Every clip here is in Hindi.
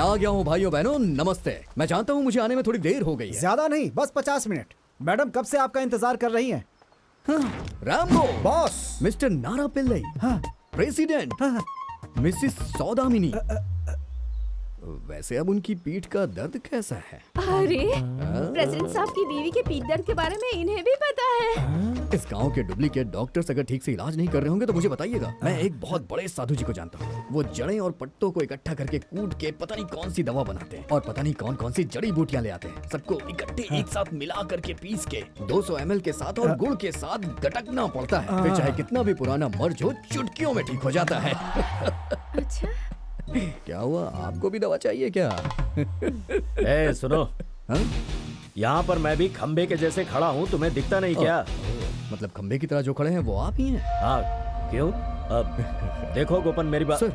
आ गया हूँ भाइयों बहनों, नमस्ते। मैं जानता हूँ मुझे आने में थोड़ी देर हो गई है। ज्यादा नहीं, बस 50 मिनट। मैडम कब से आपका इंतजार कर रही हैं। रामबो, बॉस, मिस्टर नारा पिल्लई, हाँ, प्रेसिडेंट, हाँ, मिसिस सौदामिनी। वैसे अब उनकी पीठ का दर्द कैसा है? अरे प्रेसिडेंट साहब की बीवी के पीठ दर्द के बारे में इन्हें भी पता है। इस गांव के डुप्लीकेट डॉक्टर्स अगर ठीक से इलाज नहीं कर रहे होंगे तो मुझे बताइएगा। मैं एक बहुत बड़े साधु जी को जानता हूँ। वो जड़ें और पत्तों को इकट्ठा करके कूट के पता नहीं कौन सी दवा बनाते हैं और पता नहीं कौन कौन सी जड़ी बूटियां ले आते हैं। सबको इकट्ठे एक साथ मिला करके पीस के 200 ml के साथ और गुड़ के साथ गटकना पड़ता है। फिर चाहे कितना भी पुराना मर्ज हो, चुटकियों में ठीक हो जाता है। अच्छा, क्या हुआ, आपको भी दवा चाहिए क्या? ए सुनो, हाँ? यहाँ पर मैं भी खंबे के जैसे खड़ा हूँ, तुम्हें दिखता नहीं क्या? मतलब खंबे की तरह जो खड़े हैं वो आप ही हैं? हाँ, क्यों? अब देखो गोपन, मेरी बात। सर,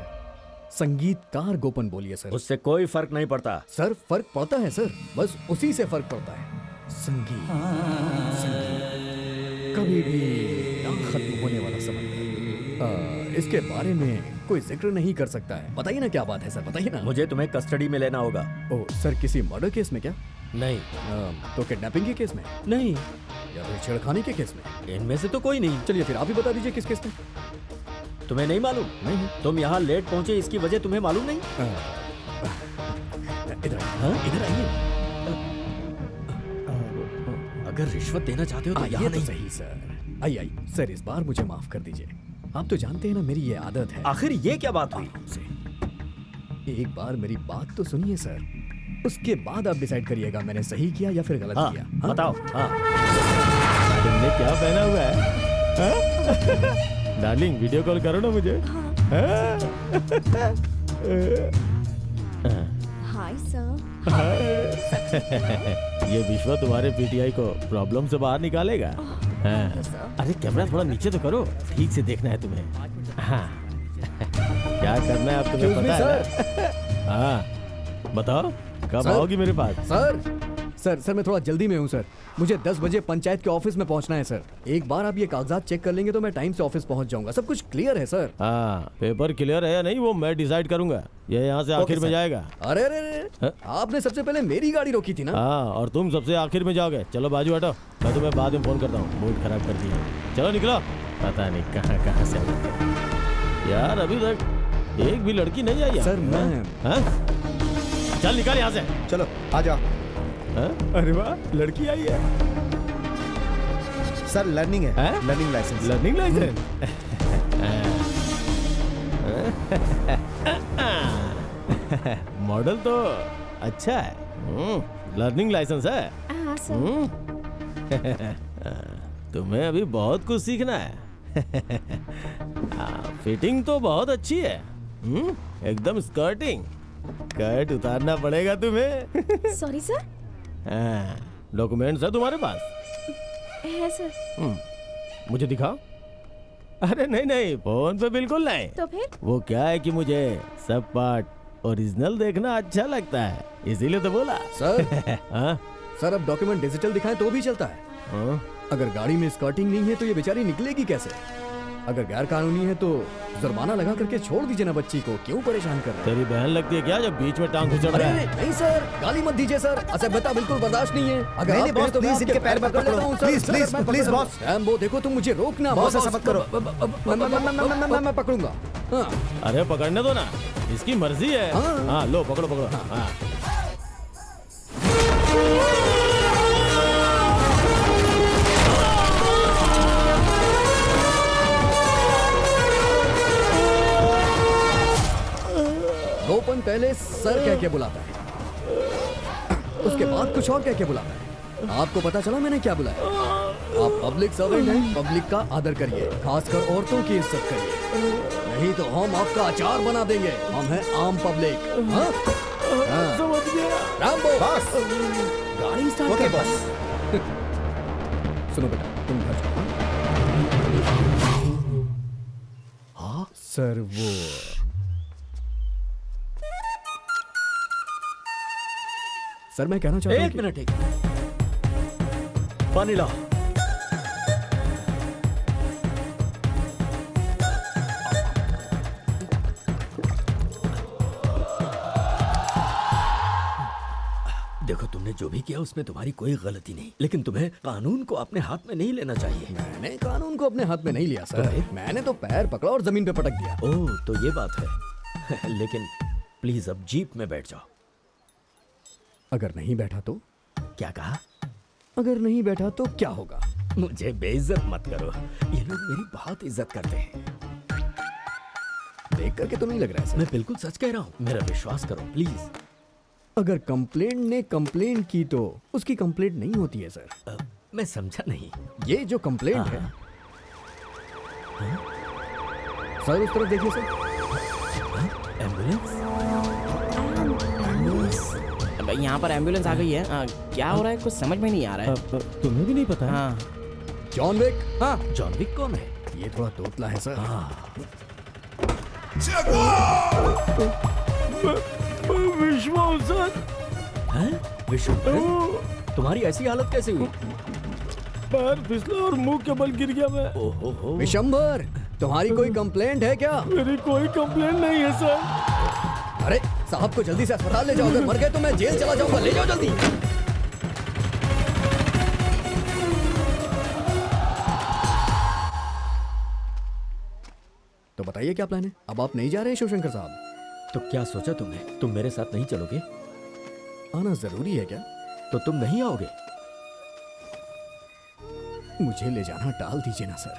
संगीतकार गोपन बोलिए सर। उससे कोई फर्क नहीं पड़ता। सर फर्क पड़ता है सर, बस उसी से फर्क पड़ता है। संगीत, संगीत कभी भी ना खत्म होने वाला समंदर। इसके बारे में कोई जिक्र नहीं कर सकता है। बताइए ना क्या बात है सर, बताइए ना। मुझे तुम्हें कस्टडी में लेना होगा। ओह सर, किसी मर्डर केस में क्या? नहीं। तो किडनैपिंग के केस में? नहीं, या फिर छेड़खानी के केस में? इनमें से तो कोई नहीं। चलिए फिर आप ही बता दीजिए किस केस में। तुम्हें नहीं मालूम? नहीं। तुम यहाँ लेट पहुँचे, इसकी वजह तुम्हें मालूम नहीं? इधर हाँ? इधर आइए। अगर रिश्वत देना चाहते हो तो आइए यहाँ तो नहीं। सही सर। आइए सर, इस बार मुझे माफ कर दीजिए। आप तो जानते हैं ना मेरी ये आदत है। आखिर ये क्या बात हुई? आपसे एक बार मेरी बात तो सुनिए सर, उसके बाद आप डिसाइड करिएगा मैंने सही किया या फिर गलत किया। हाँ? बताओ। हाँ। तुमने क्या पहना हुआ है? डार्लिंग, वीडियो कॉल करो ना मुझे। Hi sir. ये विश्व तुम्हारे पीटीआई को प्रॉब्लम से बाहर निकालेगा। हाँ। अरे कैमरा थोड़ा नीचे तो करो, ठीक से देखना है तुम्हें। हाँ। क्या करना है अब तुम्हें पता है ना? हाँ बताओ, कब सर? आओगी मेरे पास? सर मैं थोड़ा जल्दी में हूँ सर। मुझे 10 बजे पंचायत के ऑफिस में पहुँचना है सर। एक बार आप ये कागजात चेक कर लेंगे तो मैं टाइम से ऑफिस पहुँच जाऊंगा। सब कुछ क्लियर है सर। हाँ, पेपर क्लियर है या नहीं वो मैं डिसाइड करूंगा। ये यहाँ से आखिर में जाएगा। अरे अरे अरे, आपने सबसे पहले मेरी गाड़ी रोकी थी ना। हाँ, और तुम सबसे आखिर में जाओगे। चलो बाजू हटो, मैं तुम्हें बाद में फोन करता हूँ। मूड खराब कर दिया। चलो निकलो। पता नहीं कहाँ कहाँ से आए यार, अभी तक एक भी लड़की नहीं आई सर मैं चल निकाल यहाँ से। चलो आ जाओ। अरे वाह, लड़की आई है। सर लर्निंग है, learning licence. Learning licence. Model तो अच्छा है। लर्निंग लाइसेंस है। हाँ सर। तुम्हें अभी बहुत कुछ सीखना है। फिटिंग तो बहुत अच्छी है। एकदम स्कर्टिंग। कट उतारना पड़ेगा तुम्हें। Sorry sir. डॉक्यूमेंट्स है तुम्हारे पास? है सर। मुझे दिखाओ। अरे नहीं नहीं, फोन पे बिल्कुल नहीं। तो फिर? वो क्या है कि मुझे सब पार्ट ओरिजिनल देखना अच्छा लगता है, इसीलिए तो बोला। सर हाँ? सर अब डॉक्यूमेंट डिजिटल दिखाएं तो भी चलता है। हाँ? अगर गाड़ी में स्कर्टिंग नहीं है तो ये बेचारी निकलेगी कैसे? अगर गैर कानूनी है तो जुर्माना लगा करके छोड़ दीजिए ना बच्ची को। क्यों परेशान कर रहे हैं? तेरी बहन लगती है क्या जब बीच में टांग घुसड़ रहा है? नहीं सर, गाली मत दीजिए सर। असभ्यता बिल्कुल बर्दाश्त नहीं है। अगर नहीं, आप बॉस, कहें तो मैं प्लीज आपके इनके पैर मत पकड़ लेता पकड़ो। हूं, सर। प्लीज, सर, प्लीज, मैं प्लीज, पकड़- बॉस। रैम्बो देखो, तुम मुझे रोकना। बॉस, ऐसा मत करो। मैं पकड़ूंगा। हाँ। अरे पकड़ने दो ना, इसकी मर्जी है। हाँ। हाँ लो पकड़ो पकड़ो। हाँ। गोपन पहले सर कह के बुलाता है, उसके बाद कुछ और कह के बुलाता है। आपको पता चला मैंने क्या बुलाया? आप पब्लिक सर्वेंट हैं, पब्लिक का आदर करिए, खासकर औरतों की इज्जत करिए, नहीं तो हम आपका अचार बना देंगे। हम हैं आम पब्लिक। हाँ? हाँ। समझ गया। Rambo, boss. गाड़ी स्टार्ट ओके कर। बॉस। सुनो बेटा, तुम घर जाओ। हाँ सर, वो सर मैं कहना चाहता हूँ एक मिनट, एक पानी लाओ। तुमने जो भी किया उसमें तुम्हारी कोई गलती नहीं, लेकिन तुम्हें कानून को अपने हाथ में नहीं लेना चाहिए। मैंने कानून को अपने हाथ में नहीं लिया सर, मैंने तो पैर पकड़ा और जमीन पे पटक दिया। ओह, तो ये बात है। लेकिन प्लीज अब जीप में बैठ जाओ। अगर नहीं बैठा तो? क्या कहा? अगर नहीं बैठा तो क्या होगा? मुझे बेइज्जत मत करो, ये लोग मेरी बहुत इज्जत करते हैं। देख करके तो नहीं लग रहा है सर। मैं बिल्कुल सच कह रहा हूँ, मेरा विश्वास करो प्लीज। अगर कंप्लेंट ने कंप्लेंट की तो उसकी कंप्लेंट नहीं होती है सर। मैं समझा नहीं। ये जो कंप्लेंट है सर, उस तरफ देखिए सर। एम्बुलेंस? यहाँ पर एम्बुलेंस आ गई है। क्या हो रहा है कुछ समझ में नहीं आ रहा है। तुम्हें भी नहीं पता है? हाँ जॉन विक। हाँ जॉन विक कौन है? ये थोड़ा तोतला है सर। विश्वास सर। हैं? विश्व, तुम्हारी ऐसी हालत कैसे हुई? पैर फिसला और मुंह के बल गिर गया मैं। ओहो हो। विशंबर, तुम्हारी कोई कंप्लेंट है क्या? मेरी कोई कंप्लेंट नहीं है सर। अरे साहब को जल्दी से अस्पताल ले जाओ, अगर मर गए तो मैं जेल चला जाऊंगा। ले जाओ जल्दी। तो बताइए क्या प्लान है? अब आप नहीं जा रहे हैं शिवशंकर साहब? तो क्या सोचा तुमने? तुम मेरे साथ नहीं चलोगे? आना जरूरी है क्या? तो तुम नहीं आओगे? मुझे ले जाना टाल दीजिए ना सर।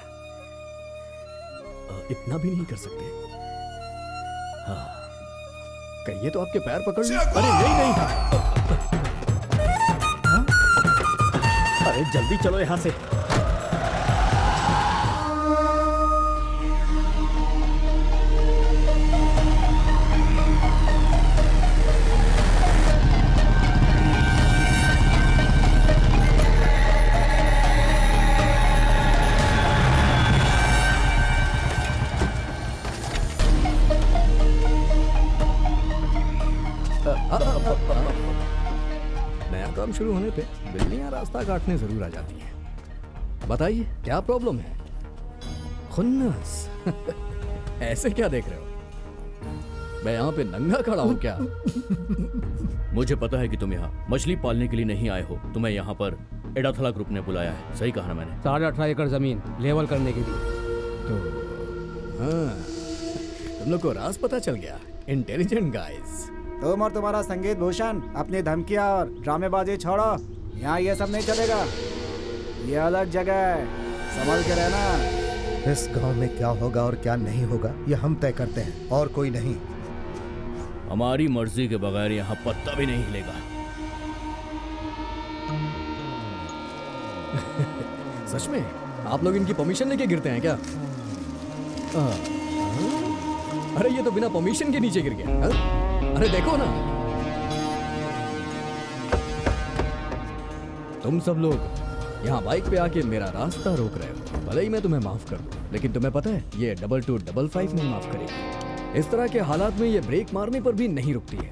इतना भी नहीं कर सकते? हाँ। कहिए तो आपके पैर पकड़ लूं। अरे नहीं। अरे जल्दी चलो यहाँ से। नया काम शुरू होने पे बिल्लियां रास्ता काटने जरूर आ जाती हैं। बताइए क्या प्रॉब्लम है? खुन्नस। ऐसे क्या देख रहे हो? मैं यहाँ पे नंगा खड़ा हूँ क्या? मुझे पता है कि तुम यहाँ मछली पालने के लिए नहीं आए हो। तुम्हें यहाँ पर एडाथला ग्रुप ने बुलाया है। सही कहा ना मैंने? 18.5 एकड़ जमीन लेवल करने के लिए। तो हाँ, तुम लोग को राज पता चल गया। Intelligent guys. तुम और तुम्हारा संगीत भूषण अपनी धमकियां और ड्रामेबाजी छोड़ो। यहाँ ये सब नहीं चलेगा। ये अलग जगह है, संभल के रहना। इस गांव में क्या होगा और क्या नहीं होगा ये हम तय करते हैं, और कोई नहीं। हमारी मर्जी के बगैर यहाँ पत्ता भी नहीं हिलेगा। सच में आप लोग इनकी परमिशन लेके गिरते हैं क्या? अरे ये तो बिना परमिशन के नीचे गिर गया। हाँ? अरे देखो ना, तुम सब लोग यहाँ बाइक पे आके मेरा रास्ता रोक रहे हो। भले ही मैं तुम्हें माफ कर दूं, लेकिन तुम्हें पता है ये 2255 नहीं माफ करेगी। इस तरह के हालात में ये ब्रेक मारने पर भी नहीं रुकती है।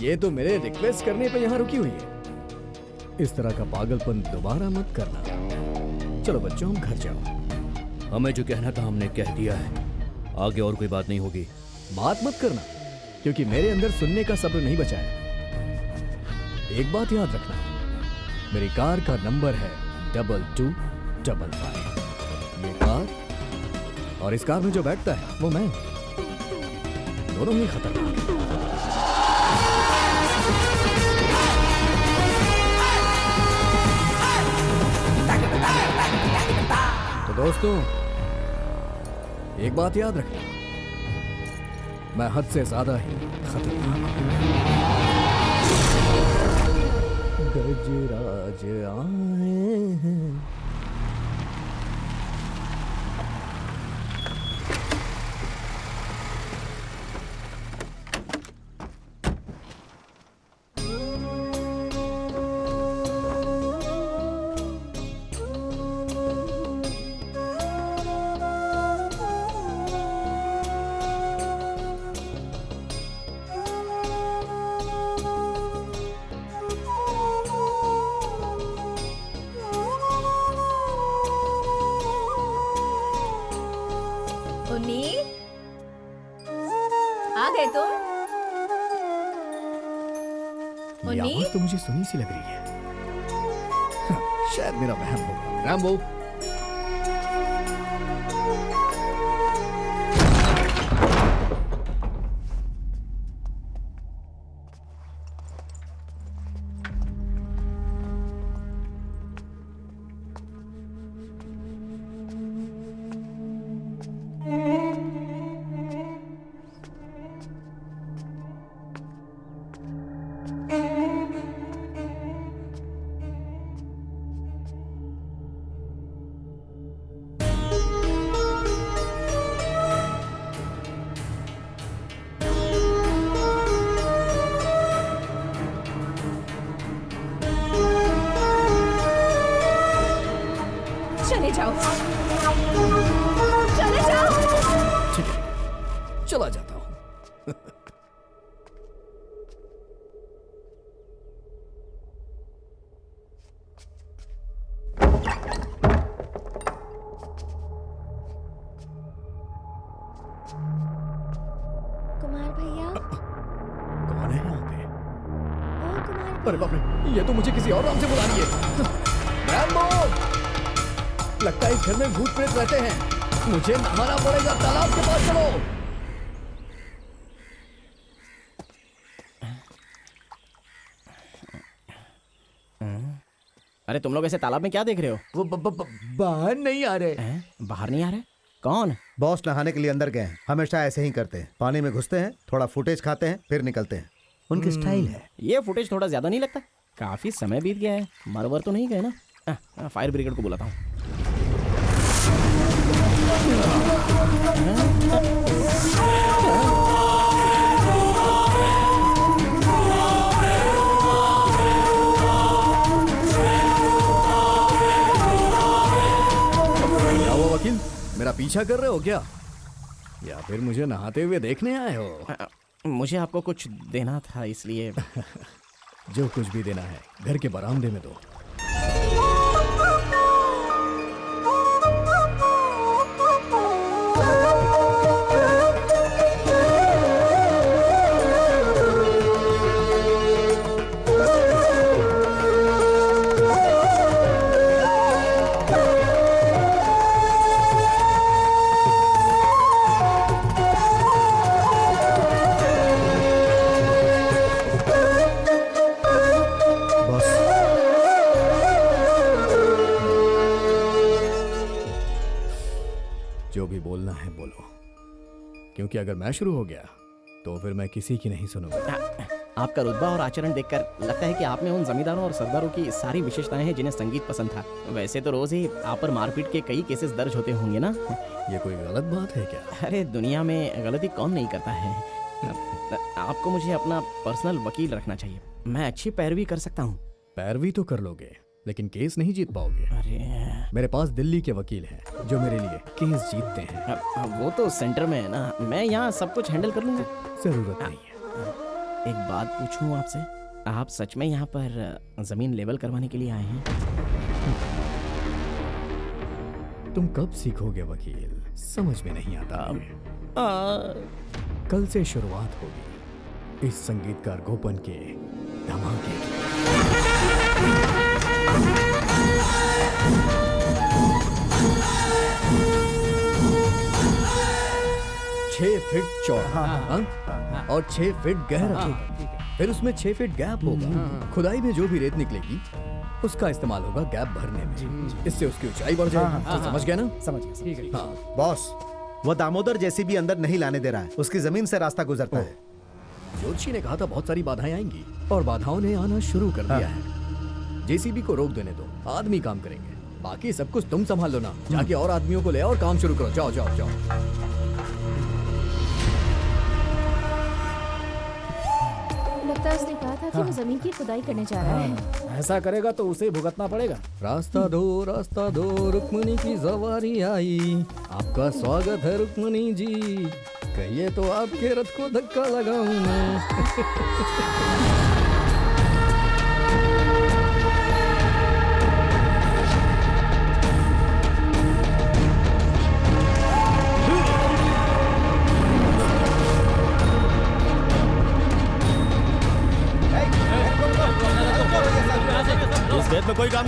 ये तो मेरे रिक्वेस्ट करने पे यहाँ रुकी हुई है। इस तरह का पागलपन दोबारा मत करना। चलो बच्चों, हम घर जाओ। हमें जो कहना था हमने कह दिया है। आगे और कोई बात नहीं होगी। बात मत करना, क्योंकि मेरे अंदर सुनने का सब्र नहीं बचा है। एक बात याद रखना, मेरी कार का नंबर है 2255। ये कार और इस कार में जो बैठता है वो मैं, दोनों ही खतरनाक हैं। तो दोस्तों, एक बात याद रखना, मैं हद से ज्यादा ही खतरनाक हूं। गजराज आए हैं। उन्नी, आ गए तुम? ये मुन्नी? आवाज तो मुझे सुनी सी लग रही है। शायद मेरा वहम होगा। रैम्बो, चले जाओ, चले जाओ। ठीक है, चला जाता हूँ। कुमार भैया, कौन है यहाँ पे? ओ कुमार अरे बाप रे, ये तो मुझे किसी और नाम से बुला रही है। रैम्बो, लगता है इस घर में भूत प्रेत रहते हैं। मुझे नहाना पड़ेगा, तालाब के पास चलो। अरे तुम लोग ऐसे तालाब में क्या देख रहे हो? वो बाहर नहीं आ रहे। हैं? बाहर नहीं आ रहे? कौन? बॉस नहाने के लिए अंदर गए हैं। हमेशा ऐसे ही करते हैं, पानी में घुसते हैं, थोड़ा फुटेज खाते हैं, फिर निकलते हैं। उनकी स्टाइल है। ये फुटेज थोड़ा ज्यादा नहीं लगता? काफी समय बीत गया है, मरवर तो नहीं गए ना? फायर ब्रिगेड को बुलाता हूँ। क्या हुआ वकील, मेरा पीछा कर रहे हो क्या, या फिर मुझे नहाते हुए देखने आए हो? मुझे आपको कुछ देना था, इसलिए। जो कुछ भी देना है घर के बरामदे में दो। बॉस, जो भी बोलना है बोलो, क्योंकि अगर मैं शुरू हो गया तो फिर मैं किसी की नहीं सुनूंगा। आपका रुतबा और आचरण देखकर लगता है कि आप में उन जमींदारों और सरदारों की सारी विशेषताएं हैं जिन्हें संगीत पसंद था। वैसे तो रोज ही आप पर मारपीट के कई केसेस दर्ज होते होंगे ना? ये कोई गलत बात है क्या? अरे दुनिया में गलती कौन नहीं करता है। आपको मुझे अपना पर्सनल वकील रखना चाहिए। मैं अच्छी पैरवी कर सकता हूँ। पैरवी तो कर लोगे, लेकिन केस नहीं जीत पाओगे। अरे मेरे पास दिल्ली के वकील हैं जो मेरे लिए केस जीतते हैं। वो तो सेंटर में है ना, मैं यहाँ सब कुछ हैंडल कर लूंगा। जरूरत नहीं है। एक बात पूछूं आपसे, आप सच में यहाँ पर जमीन लेवल करवाने के लिए आए हैं? तुम कब सीखोगे वकील, समझ में नहीं आता। कल से शुरुआत होगी इस संगीतकार गोपन के धमाके की। 6 फीट चौड़ा हाँ? और 6 फीट गहरा, फिर उसमें 6 फीट गैप होगा। खुदाई में जो भी रेत निकलेगी उसका इस्तेमाल होगा गैप भरने में, इससे उसकी ऊंचाई बढ़ जाएगी। तो समझ गया ना? समझ गया। हाँ। बॉस, वो दामोदर जैसी भी अंदर नहीं लाने दे रहा है, उसकी जमीन से रास्ता गुजरता है। ज्योतिषी ने कहा था बहुत सारी बाधाएं आएंगी, और बाधाओं ने आना शुरू कर दिया है। जेसीबी को रोक देने दो, आदमी काम करेंगे, बाकी सब कुछ तुम संभाल लो ना। जाके और आदमियों को ले आओ और काम शुरू करो। जाओ जाओ जाओ। लगता है उसने कहा था कि वो जमीन की खुदाई करने जा रहा है। ऐसा करेगा तो उसे भुगतना पड़ेगा। रास्ता दो रुक्मणी की सवारी आई। आपका स्वागत है रुक्मणी जी, कहिए तो आपके रथ को धक्का लगाऊं मैं।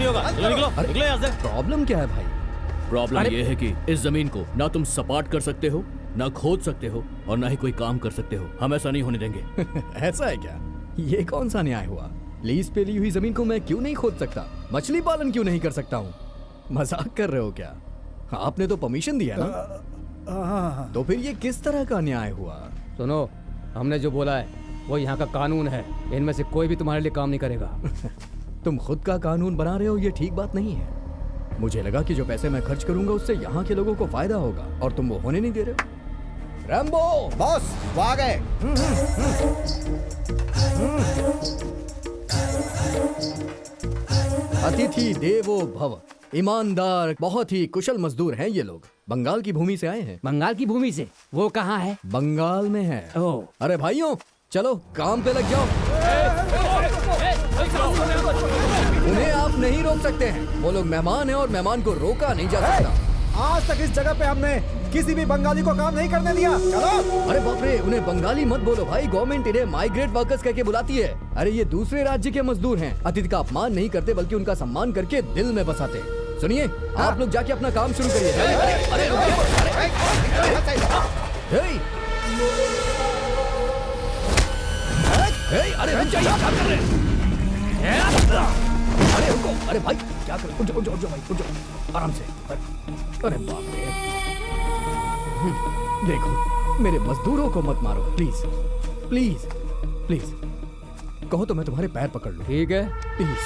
नहीं होगा। चलो निकलो, निकलो यहाँ से। प्रॉब्लम क्या है भाई? प्रॉब्लम ये है कि इस जमीन को ना तुम सपाट कर सकते हो, ना खोद सकते हो, और ना ही कोई काम कर सकते हो। हम ऐसा नहीं होने देंगे। ऐसा है क्या? ये कौन सा न्याय हुआ? लीज पे ली हुई जमीन को मैं क्यों नहीं खोद सकता? मछली पालन क्यों नहीं कर सकता हूँ? मजाक कर रहे हो क्या? आपने तो परमिशन दिया ना, तो फिर ये किस तरह का न्याय हुआ? सुनो, हमने जो बोला है वो यहाँ का कानून है। इनमें से कोई भी तुम्हारे लिए काम नहीं करेगा। तुम खुद का कानून बना रहे हो, ये ठीक बात नहीं है। मुझे लगा कि जो पैसे मैं खर्च करूंगा उससे यहाँ के लोगों को फायदा होगा, और तुम वो होने नहीं दे रहे हो। रैम्बो बॉस वो आ गए। अतिथि देवो भव। ईमानदार, बहुत ही कुशल मजदूर हैं ये लोग। बंगाल की भूमि से आए हैं। बंगाल की भूमि से? वो कहाँ है? बंगाल में है। ओह, अरे भाइयों, चलो काम पे लग जाओ। उन्हें आप नहीं रोक सकते हैं। वो लोग मेहमान हैं और मेहमान को रोका नहीं जा सकता। आज तक इस जगह पे हमने किसी भी बंगाली को काम नहीं करने दिया। चलो। अरे बाप रे, उन्हें बंगाली मत बोलो भाई। गवर्नमेंट इन्हें माइग्रेट वर्कर्स कहके बुलाती है। अरे ये दूसरे राज्य के मजदूर हैं। अतिथि का अपमान नहीं करते बल्कि उनका सम्मान करके दिल में बसाते हैं। सुनिए, आप लोग जाके अपना काम शुरू करिए। अरे रुक जाइए, क्या कर रहे हैं? अरे रुको, अरे भाई क्या कर रहे? उठ जाओ भाई, उठ जाओ आराम से। अरे बाप रे, देखो मेरे मजदूरों को मत मारो प्लीज प्लीज प्लीज। कहो तो मैं तुम्हारे पैर पकड़ लूं। ठीक है। प्लीज।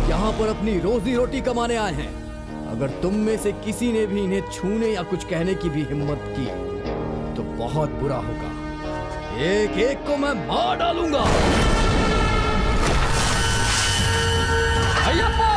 यहाँ पर अपनी रोजी रोटी कमाने आए हैं। अगर तुम में से किसी ने भी इन्हें छूने या कुछ कहने की भी हिम्मत की तो बहुत बुरा होगा। एक एक को मैं मार डालूंगा। अय्यप्पा!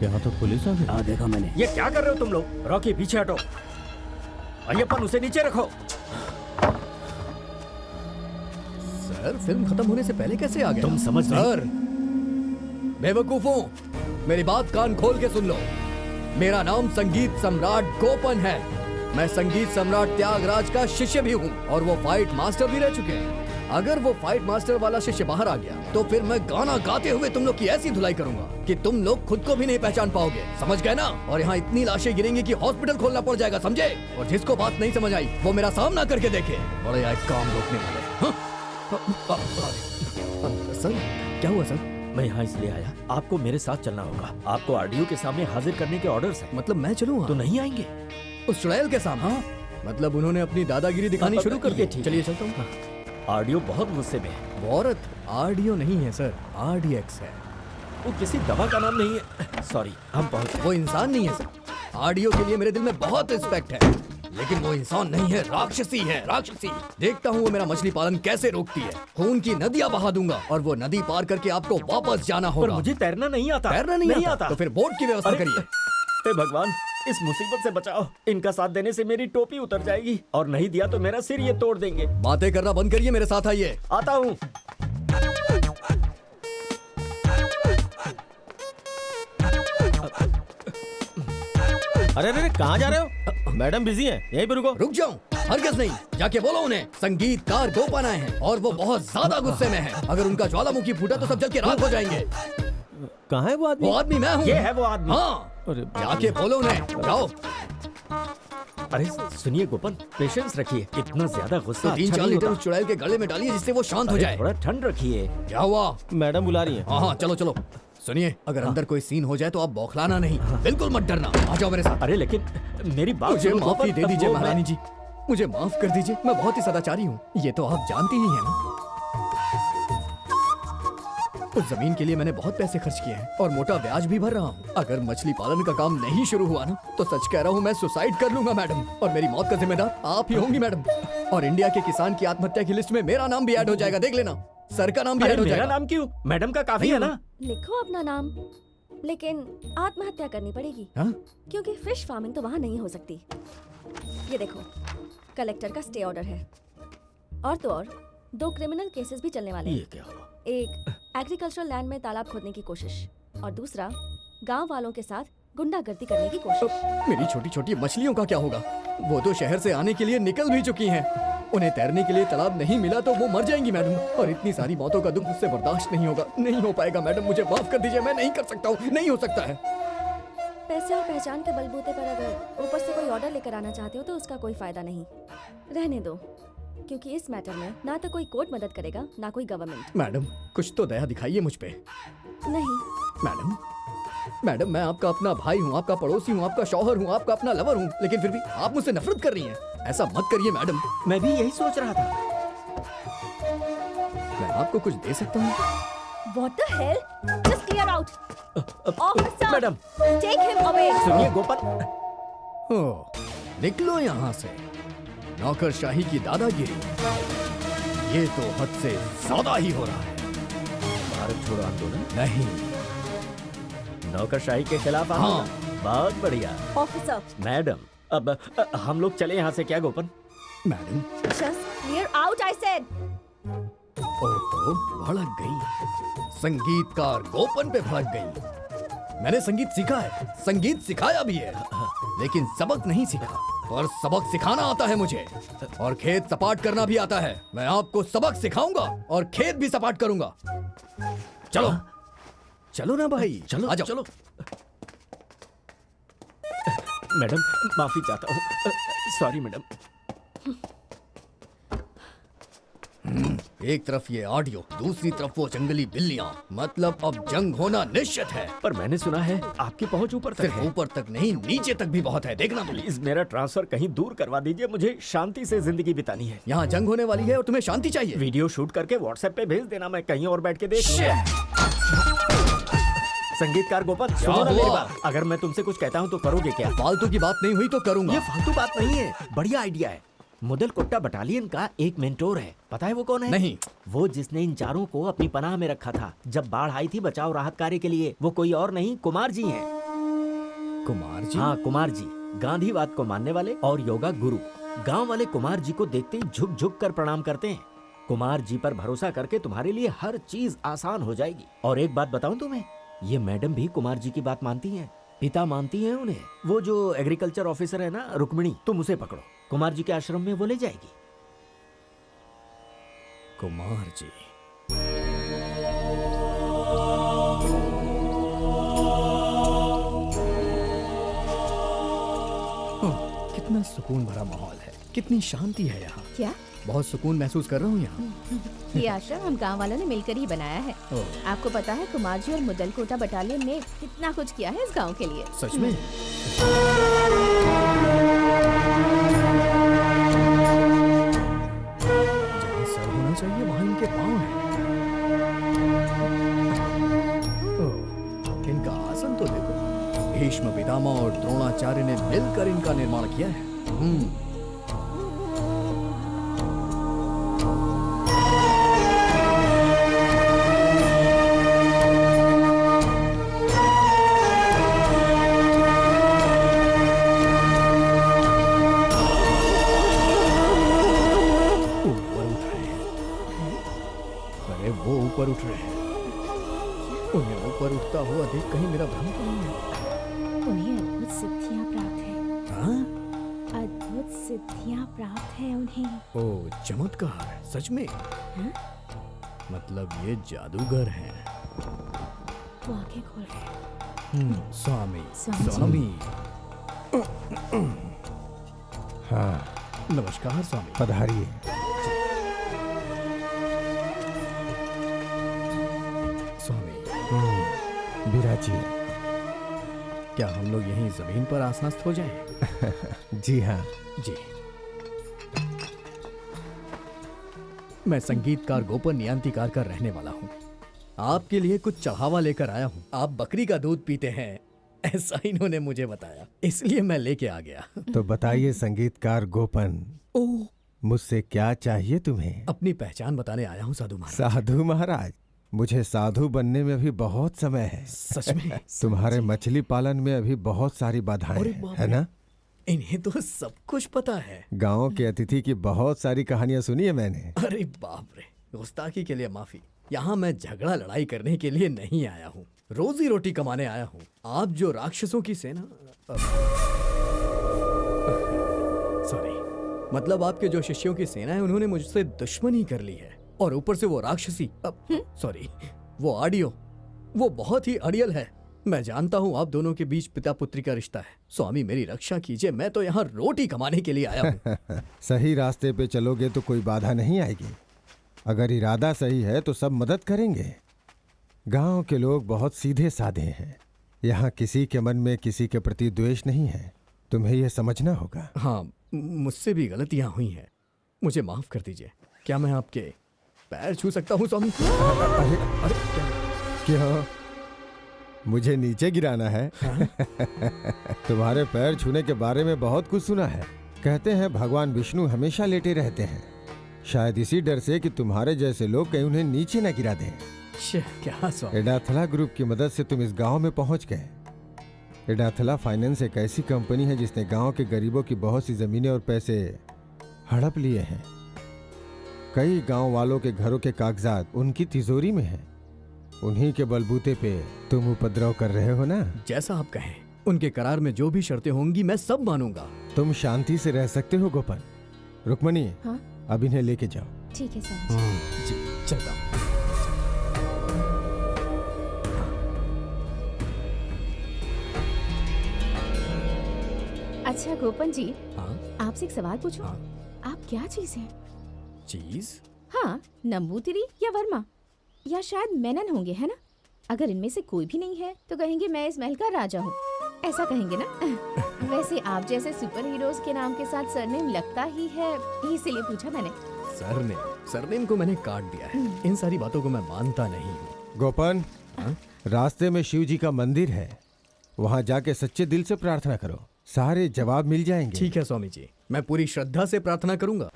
यहाँ तो पुलिस आ गई। हाँ देखा मैंने। ये क्या कर रहे हो तुम लोग? रॉकी पीछे हटो। अय्यप्पन उसे नीचे रखो। सर फिल्म खत्म होने से पहले कैसे आ गए? तुम समझ नहीं? सर बेवकूफों, मेरी बात कान खोल के सुन लो। मेरा नाम संगीत सम्राट गोपन है। मैं संगीत सम्राट त्यागराज का शिष्य भी हूँ और वो फाइट मास्टर भी रह चुके हैं। अगर वो फाइट मास्टर वाला शिष्य बाहर आ गया तो फिर मैं गाना गाते हुए तुम लोग की ऐसी धुलाई करूंगा कि तुम लोग खुद को भी नहीं पहचान पाओगे, समझ गए ना? और यहाँ इतनी लाशें गिरेंगी कि हॉस्पिटल खोलना पड़ जाएगा, समझे? और जिसको बात नहीं समझ आई वो मेरा सामना करके देखे। बड़े आए काम रोकने वाले। सर क्या हुआ सर? मैं यहाँ इसलिए आया, आपको मेरे साथ चलना होगा। आपको आरडीओ के सामने हाजिर करने के ऑर्डर्स हैं। मतलब मैं चलूँ तो नहीं आएंगे? उस चुड़ैल के सामने? हाँ, मतलब उन्होंने अपनी दादागिरी दिखानी शुरू कर दी। चलिए चलता हूँ। आरडीओ बहुत गुस्से में है। वो औरत आरडीओ नहीं है सर, आरडीएक्स है। वो किसी दवा का नाम नहीं है। सॉरी, हम पहुंच। वो इंसान नहीं है सर। आरडीओ के लिए मेरे दिल में बहुत रिस्पेक्ट है, लेकिन वो इंसान नहीं है, राक्षसी है, राक्षसी। देखता हूँ वो मेरा मछली पालन कैसे रोकती है। खून की नदियाँ बहा दूंगा और वो नदी पार करके आपको वापस जाना होगा। पर मुझे तैरना नहीं आता। तैरना नहीं आता? तो फिर बोट की व्यवस्था करिए। हे भगवान, इस मुसीबत से बचाओ। इनका साथ देने से मेरी टोपी उतर जाएगी और नहीं दिया तो मेरा सिर ये तोड़ देंगे। बातें करना बंद करिए, मेरे साथ आइए। आता हूँ। अरे अरे कहाँ जा रहे हो? मैडम बिजी हैं, यहीं पे रुको। रुक जाऊं? हरगिज़ नहीं, जाके बोलो उन्हें संगीतकार गोपन आए हैं और वो बहुत ज्यादा गुस्से में हैं। अगर उनका ज्वालामुखी फूटा तो सब जल के राख हो जाएंगे। कहाँ है वो आदमी? वो आदमी मैं हूँ। ये है वो आदमी। हाँ, अरे जाके बोलो उन्हें, जाओ। अरे सुनिए गोपन, पेशेंस रखिए। इतना ज्यादा गुस्सा तो 3-4 अच्छा नहीं लीटर होता। उस चुड़ैल के गले में डालिए जिससे वो शांत हो अरे जाए। थोड़ा ठंड रखिए। क्या हुआ? मैडम बुला रही हैं। हाँ हाँ, चलो चलो। सुनिए, अगर अंदर कोई सीन हो जाए तो आप बौखलाना नहीं, बिल्कुल मत डरना। आ जाओ मेरे साथ। अरे लेकिन मेरी बात मुझे सुनो, माफी गोपन। दे दीजिए वो मैं- महारानी जी, मुझे माफ कर दीजिए। मैं बहुत ही सदाचारी हूँ, ये तो आप जानती ही हैं ना। उस जमीन के लिए मैंने बहुत पैसे खर्च किए हैं और मोटा ब्याज भी भर रहा हूँ। अगर मछली पालन का काम नहीं शुरू हुआ ना तो सच कह रहा हूँ, मैं सुसाइड कर लूंगा मैडम, और मेरी मौत का जिम्मेदार आप ही होंगी मैडम। और इंडिया के किसान की आत्महत्या की लिस्ट में मेरा नाम भी ऐड हो जाएगा, देख लेना। सर का नाम भी अरे ऐड हो मेरा जाएगा। नाम क्यों? मैडम का काफी है ना। लिखो अपना नाम, लेकिन आत्महत्या करनी पड़ेगी। हाँ? क्योंकि फिश फार्मिंग तो वहाँ नहीं हो सकती। ये देखो, कलेक्टर का स्टे ऑर्डर है। और तो और 2 क्रिमिनल केसेस भी चलने वाले ये हैं। क्या हुआ? एक एग्रीकल्चरल लैंड में तालाब खोदने की कोशिश, और दूसरा गांव वालों के साथ गुंडागर्दी करने की कोशिश। मेरी छोटी छोटी मछलियों का क्या होगा? वो तो शहर से आने के लिए निकल भी चुकी हैं। उन्हें तैरने के लिए तालाब नहीं मिला तो वो मर जाएंगी मैडम, और इतनी सारी मौतों का दुख मुझसे बर्दाश्त नहीं होगा। नहीं हो पाएगा मैडम, मुझे माफ कर दीजिए। मैं नहीं कर सकता हूँ, नहीं हो सकता है। पैसे और पहचान के बलबूते पर अगर ऊपर से कोई ऑर्डर लेकर आना चाहते हो तो उसका कोई फायदा नहीं। रहने दो, क्योंकि इस मैटर में ना तो कोई कोर्ट मदद करेगा ना कोई गवर्नमेंट। मैडम कुछ तो दया दिखाइए मुझ पे। नहीं, मैडम मैं आपका अपना भाई हूँ, आपका पड़ोसी हूँ, आपका शौहर हूँ, आपका अपना लवर हूँ, लेकिन फिर भी आप मुझसे नफरत कर रही हैं। ऐसा मत करिए मैडम। मैं भी यही सोच रहा था। मैं आपको कुछ दे सकता हूँ? What the hell? Just clear out. Officer, madam. take him away. सुनिए गोपन, ओह, निकलो यहाँ से। नौकरशाही की दादागिरी, ये तो हद से ज्यादा ही हो रहा है। भारत छोड़ो आंदोलन नहीं, नौकरशाही के खिलाफ हाँ। आंदोलन। बहुत बढ़िया Officer, मैडम। अब हम लोग चले यहाँ से क्या गोपन? Madam. just clear out, I said. ओहो, भड़क गई। संगीतकार गोपन पे भड़क गई। मैंने संगीत सीखा है, संगीत सिखाया भी है, लेकिन सबक नहीं सीखा। पर सबक सिखाना आता है मुझे, और खेत सपाट करना भी आता है। मैं आपको सबक सिखाऊंगा और खेत भी सपाट करूंगा। चलो चलो ना भाई, चलो आ जाओ। चलो। मैडम माफी चाहता हूँ। Sorry madam. एक तरफ ये ऑडियो, दूसरी तरफ वो जंगली बिल्लियां। मतलब अब जंग होना निश्चित है। पर मैंने सुना है आपकी पहुंच ऊपर तक सिर्फ है। ऊपर तक नहीं, नीचे तक भी बहुत है, देखना तुम। प्लीज मेरा ट्रांसफर कहीं दूर करवा दीजिए, मुझे शांति से जिंदगी बितानी है। यहाँ जंग होने वाली है और तुम्हें शांति चाहिए। वीडियो शूट करके व्हाट्सएप पे भेज देना, मैं कहीं और बैठ के देख लूंगा। संगीतकार गोपन, सुनो ना हुआ? मेरी बात। अगर मैं तुमसे कुछ कहता हूँ तो करोगे क्या? फालतू की बात नहीं हुई तो करूंगा। ये फालतू बात नहीं है, बढ़िया आइडिया है। मुदल कोट्टा बटालियन का एक मेंटोर है, पता है वो कौन है? नहीं। वो जिसने इन चारों को अपनी पनाह में रखा था जब बाढ़ आई थी बचाव राहत कार्य के लिए। वो कोई और नहीं, कुमार जी हैं। कुमार जी? हाँ, कुमार जी गांधीवाद को मानने वाले और योगा गुरु। गांव वाले कुमार जी को देखते ही झुक झुक कर प्रणाम करते हैं। कुमार जी पर भरोसा करके तुम्हारे लिए हर चीज आसान हो जाएगी। और एक बात बताऊं तुम्हें, ये मैडम भी कुमार जी की बात मानती हैं, पिता मानती हैं उन्हें। वो जो एग्रीकल्चर ऑफिसर है ना रुक्मिणी, तुम उसे पकड़ो, कुमार जी के आश्रम में वो ले जाएगी। कुमार जी। कितना सुकून भरा माहौल है, कितनी शांति है यहाँ। क्या बहुत सुकून महसूस कर रहा हूँ यहाँ। ये आश्रम हम गांव वालों ने मिलकर ही बनाया है। आपको पता है कुमार जी और मुदलकोटा बटालियन ने कितना कुछ किया है इस गांव के लिए। सच में? जहाँ सर होना चाहिए वहाँ इनके पाँव हैं। ओह, इनका आसन तो देखो। भीष्म पितामह और द्रोणाचार्य ने मिलकर इनका निर्माण किया है। ऊपर उठ रहे हैं। उन्हें ऊपर उठता हुआ देख कहीं मेरा भ्रम तो नहीं है? उन्हें अद्भुत सिद्धियां प्राप्त है। हाँ? अद्भुत सिद्धियां प्राप्त है उन्हें। ओ चमत्कार, सच में? हाँ? मतलब ये जादूगर हैं। वो आंखें खोल रहे हैं। स्वामी स्वामी। स्वामी। हाँ, नमस्कार स्वामी। पधारिए। स्वामी विराजिए। क्या हम लोग यहीं जमीन पर आसनस्थ हो जाएं? जी हाँ। जी। मैं संगीतकार गोपन नियंतिकार का रहने वाला हूँ। आपके लिए कुछ चढ़ावा लेकर आया हूँ। आप बकरी का दूध पीते हैं, ऐसा इन्होंने मुझे बताया, इसलिए मैं लेके आ गया। तो बताइए संगीतकार गोपन, ओह, मुझसे क्या चाहिए तुम्हें? अपनी पहचान बताने आया हूँ साधु महाराज। साधु महाराज, मुझे साधु बनने में अभी बहुत समय है। सच में? तुम्हारे मछली पालन में अभी बहुत सारी बाधाएं हैं, है ना? इन्हें तो सब कुछ पता है। गांव के अतिथि की बहुत सारी कहानियां सुनी है मैंने। अरे बाप रे, गुस्ताखी के लिए माफी। यहाँ मैं झगड़ा लड़ाई करने के लिए नहीं आया हूँ, रोजी रोटी कमाने आया हूँ। आप जो राक्षसों की सेना, सॉरी, मतलब आपके जो शिष्यों की सेना है उन्होंने मुझसे दुश्मनी कर ली है, और ऊपर से वो राक्षसी, सॉरी, वो आडियो, वो बहुत ही अड़ियल है। मैं जानता हूँ आप दोनों के बीच पिता पुत्री का रिश्ता है। स्वामी मेरी रक्षा कीजिए, मैं तो यहाँ रोटी कमाने के लिए आया हूँ। सही रास्ते पे चलोगे तो कोई बाधा नहीं आएगी। अगर इरादा सही है तो सब मदद करेंगे। गांव के लोग बहुत सीधे साधे हैं। यहाँ किसी के मन में किसी के प्रति द्वेष नहीं है, तुम्हें यह समझना होगा। हाँ, मुझसे भी गलतियाँ हुई हैं, मुझे माफ कर दीजिए। क्या मैं आपके पैर छू सकता हूँ स्वामी? अरे क्यों, मुझे नीचे गिराना है? तुम्हारे पैर छूने के बारे में बहुत कुछ सुना है। कहते हैं भगवान विष्णु हमेशा लेटे रहते हैं, शायद इसी डर से कि तुम्हारे जैसे लोग कहीं उन्हें नीचे न गिरा दें। क्या स्वामी? एडाथला ग्रुप की मदद से तुम इस गांव में पहुंच गए। एडाथला फाइनेंस एक ऐसी कंपनी है जिसने गांव के गरीबों की बहुत सी जमीनें और पैसे हड़प लिए हैं। कई गांव वालों के घरों के कागजात उनकी तिजोरी में हैं। उन्हीं के बलबूते पे तुम उपद्रव कर रहे हो ना? जैसा आप कहें, उनके करार में जो भी शर्तें होंगी मैं सब मानूंगा। तुम शांति से रह सकते हो गोपन। रुक्मणी, हाँ? अब इन्हें लेके जाओ। ठीक है स्वामी जी, चलता हूँ। अच्छा गोपन जी, हाँ? आपसे एक सवाल पूछूं? हाँ? आप क्या चीज हैं? चीज? हाँ, नंबूतिरी या वर्मा या शायद मेनन होंगे, है ना? अगर इनमें से कोई भी नहीं है तो कहेंगे मैं इस महल का राजा हूँ, ऐसा कहेंगे ना? वैसे आप जैसे सुपर हीरोज के नाम के साथ सरनेम लगता ही है, इसीलिए पूछा मैंने। सरनेम को मैंने काट दिया है। इन सारी बातों को मैं मानता नहीं हूँ। गोपन, रास्ते में शिव जी का मंदिर है, वहाँ जाके सच्चे दिल से प्रार्थना करो, सारे जवाब मिल जाएंगे। ठीक है स्वामी जी, मैं पूरी श्रद्धा से प्रार्थना करूंगा।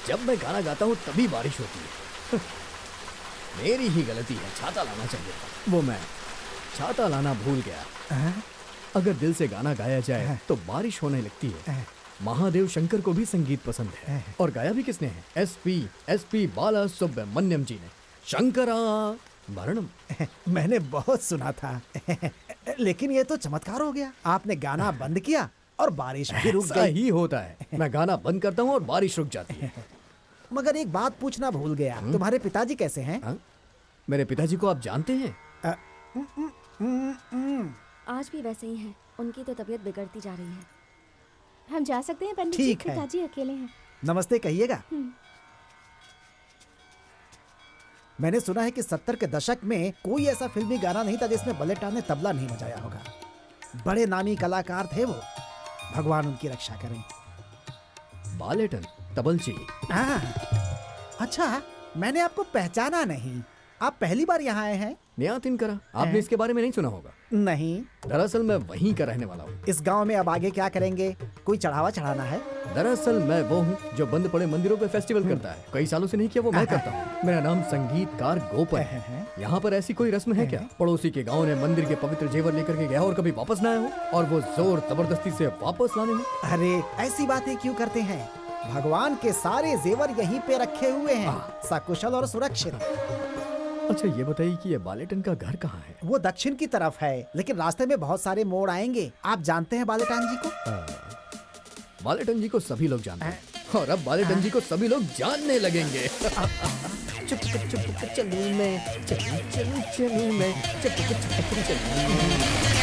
जब मैं गाना गाता हूँ तभी बारिश होती है। मेरी ही गलती है, छाता लाना चाहिए था। वो मैं छाता लाना भूल गया। अगर दिल से गाना गाया जाए तो बारिश होने लगती है। महादेव शंकर को भी संगीत पसंद है, और गाया भी किसने है? एसपी बाला सुब्रमण्यम जी ने। शंकरा भरणम। मैंने बहुत सुना था। लेकिन ये तो चमत्कार हो गया। आपने गाना बंद किया और बारिश भी रुक ऐसा गई। ही होता है, मैं गाना बंद करता हूँ और बारिश रुक जाती है। मगर एक बात पूछना भूल गया, तुम्हारे पिताजी कैसे हैं? हाँ? मेरे पिताजी को आप जानते हैं? आज भी वैसे ही हैं। उनकी तो तबीयत बिगड़ती जा रही है। हम जा सकते हैं पंडित जी? ठीक है। पिताजी अकेले हैं। नमस्ते कहिएगा। मैंने सुना है कि 70 के दशक में कोई ऐसा फिल्मी गाना नहीं था जिसमें बलेटा ने तबला नहीं बजाया होगा। बड़े नामी कलाकार थे वो, भगवान उनकी रक्षा करें। बालेटन, तबलची। हाँ। अच्छा, मैंने आपको पहचाना नहीं। आप पहली बार यहाँ आए हैं? नियातिन करा, आपने इसके बारे में नहीं सुना होगा। नहीं। दरअसल मैं वहीं का रहने वाला हूँ। इस गांव में अब आगे क्या करेंगे? कोई चढ़ावा चढ़ाना है? दरअसल मैं वो हूँ जो बंद पड़े मंदिरों पे फेस्टिवल करता है। कई सालों से नहीं किया, वो मैं करता हूँ। मेरा नाम संगीतकार गोपन है। यहाँ पर ऐसी कोई रस्म है क्या? पड़ोसी के गाँव ने मंदिर के पवित्र जेवर लेकर के गया और कभी वापस न आया हो, और वो जोर जबरदस्ती से वापस लाने में। अरे ऐसी बातें क्यों करते हैं? भगवान के सारे जेवर यहीं पे रखे हुए हैं, सकुशल और सुरक्षित। अच्छा ये बताइए कि ये बालेटन का घर कहाँ है? वो दक्षिण की तरफ है, लेकिन रास्ते में बहुत सारे मोड़ आएंगे। आप जानते हैं बालेटान जी को? बालेटन जी को सभी लोग जानते हैं, और अब बालेटन जी को सभी लोग जानने लगेंगे। चुप चुप चुप चलूं मैं, चलूं चलूं चलूं मैं, चुप चुप चुप चलूं मैं।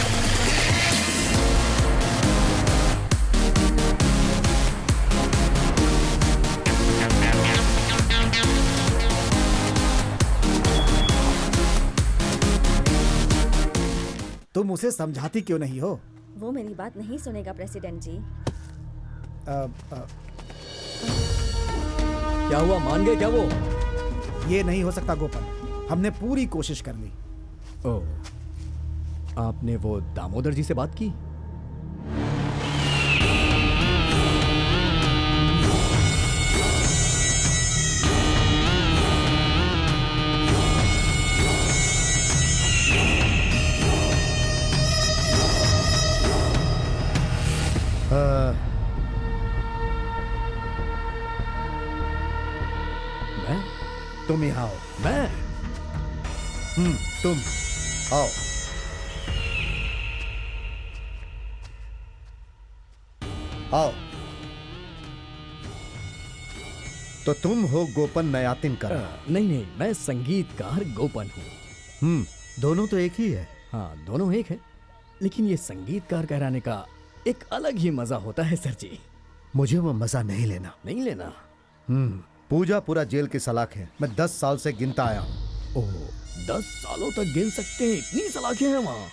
तुम उसे समझाती क्यों नहीं हो? वो मेरी बात नहीं सुनेगा प्रेसिडेंट जी। क्या हुआ, मान गए क्या वो? ये नहीं हो सकता गोपन, हमने पूरी कोशिश कर ली। ओह, आपने वो दामोदर जी से बात की? मैं? तुम यहाँ आओ। मैं? तुम आओ। आओ। तो तुम हो गोपन नयातिन करा? नहीं नहीं, मैं संगीतकार गोपन हूँ। दोनों तो एक ही है। हाँ, दोनों एक है, लेकिन ये संगीतकार कहलाने का एक अलग ही मजा होता है सर जी। मुझे वो मजा नहीं लेना। नहीं लेना? पूजा पूरा जेल की सलाख है। मैं 10 साल से गिनता आया हूँ। ओह, 10 सालों तक गिन सकते हैं? इतनी सलाखें हैं वहाँ?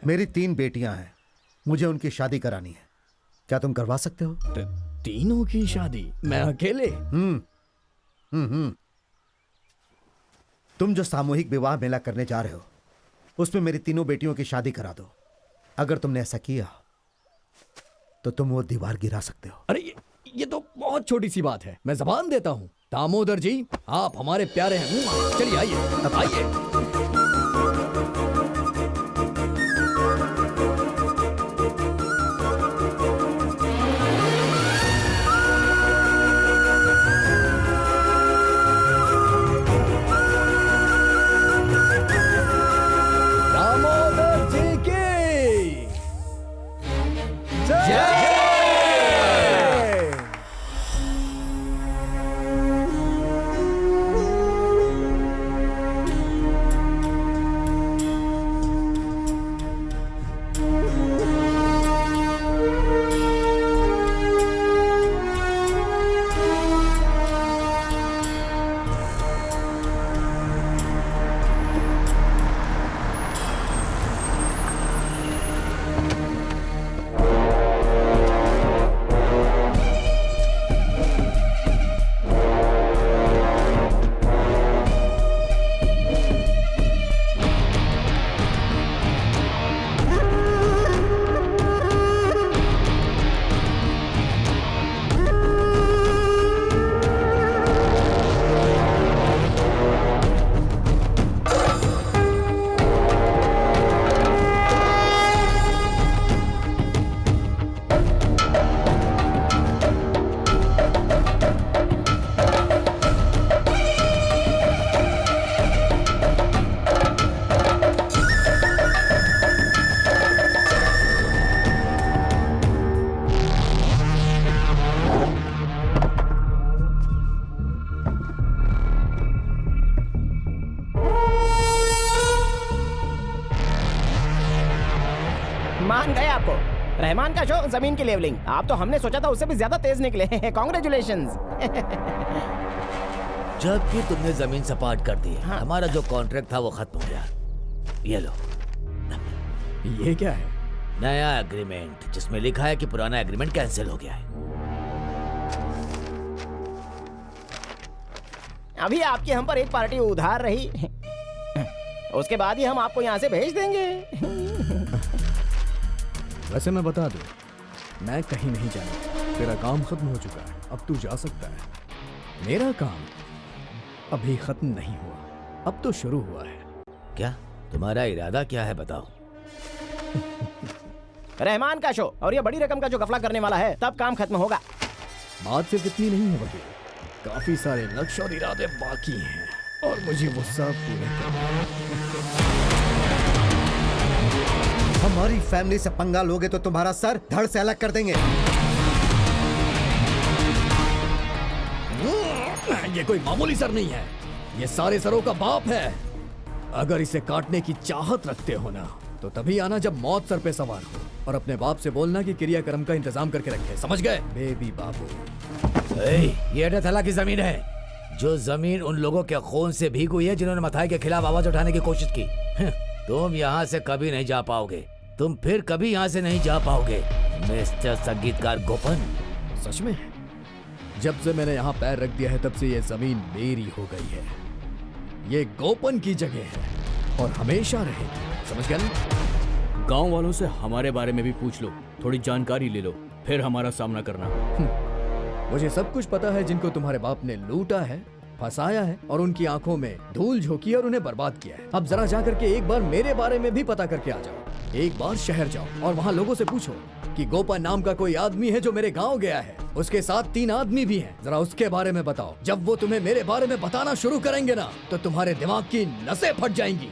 मेरी 3 बेटियां हैं, मुझे उनकी शादी करानी है। क्या तुम करवा सकते हो? तीनों की शादी? मैं अकेले? तुम जो सामूहिक विवाह मेला करने जा रहे हो, उसमें मेरी तीनों बेटियों की शादी करा दो। अगर तुमने ऐसा किया तो तुम वो दीवार गिरा सकते हो। अरे ये तो बहुत छोटी सी बात है, मैं जबान देता हूँ। दामोदर जी, आप हमारे प्यारे हैं। चलिए आइए, आइए। दामोदर जी की जय। का शो जमीन की लेवलिंग। आप तो हमने सोचा था उससे भी ज्यादा तेज निकले। कॉन्ग्रेचुलेशंस। जबकि तुमने जमीन सपाट कर दी है। हाँ। हमारा जो कॉन्ट्रैक्ट था वो खत्म हो गया। ये लो, ये क्या है? नया एग्रीमेंट जिसमें लिखा है कि पुराना एग्रीमेंट कैंसिल हो गया है। अभी आपकी हम पर एक पार्टी उधार रही, उसके बाद ही हम आपको यहाँ से भेज देंगे। वैसे मैं बता दूं, मैं कहीं नहीं जाना। तेरा काम खत्म हो चुका है, अब तू जा सकता है। मेरा काम अभी खत्म नहीं हुआ, अब तो शुरू हुआ है। क्या तुम्हारा इरादा क्या है बताओ? रहमान का शो और ये बड़ी रकम का जो गफला करने वाला है, तब काम खत्म होगा। बात सिर्फ इतनी नहीं है वकील, काफी सारे लक्ष्य और इरादे बाकी हैं और मुझे वो सब पूरे करने हैं। हमारी फैमिली से पंगा लोगे तो तुम्हारा सर धड़ से अलग कर देंगे। ये कोई मामूली सर नहीं है, ये सारे सरों का बाप है। अगर इसे काटने की चाहत रखते हो ना, तो तभी आना जब मौत सर पे सवार हो और अपने बाप से बोलना कि क्रियाक्रम का इंतजाम करके रखे। समझ गए बेबी बाबू? ये एडाथला की जमीन है, जो जमीन उन लोगों के खून से भीगी हुई है जिन्होंने मथाई के खिलाफ आवाज उठाने की कोशिश की। तुम यहाँ से कभी नहीं जा पाओगे, तुम फिर कभी यहाँ से नहीं जा पाओगे मिस्टर संगीतकार गोपन। सच में? जब से मैंने यहाँ पैर रख दिया है तब से ये जमीन मेरी हो गई है। ये गोपन की जगह है और हमेशा रहेगी। समझ गया ना? गांव वालों से हमारे बारे में भी पूछ लो, थोड़ी जानकारी ले लो, फिर हमारा सामना करना। मुझे सब कुछ पता है जिनको तुम्हारे बाप ने लूटा है, फंसाया है और उनकी आंखों में धूल झोंकी है और उन्हें बर्बाद किया है। अब जरा जाकर के एक बार मेरे बारे में भी पता करके आ जाओ। एक बार शहर जाओ और वहाँ लोगों से पूछो कि गोपन नाम का कोई आदमी है जो मेरे गांव गया है, उसके साथ 3 आदमी भी हैं। जरा उसके बारे में बताओ। जब वो तुम्हें मेरे बारे में बताना शुरू करेंगे ना, तो तुम्हारे दिमाग की नसें फट जाएंगी।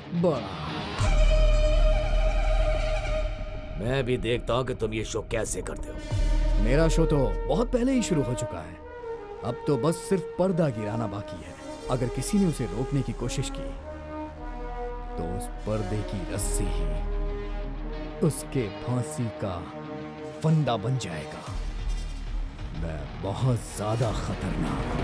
मैं भी देखता हूँ कि तुम ये शो कैसे करते हो। मेरा शो तो बहुत पहले ही शुरू हो चुका है, अब तो बस सिर्फ पर्दा गिराना बाकी है। अगर किसी ने उसे रोकने की कोशिश की तो उस पर्दे की रस्सी ही उसके फांसी का फंदा बन जाएगा। मैं बहुत ज्यादा खतरनाक हूं।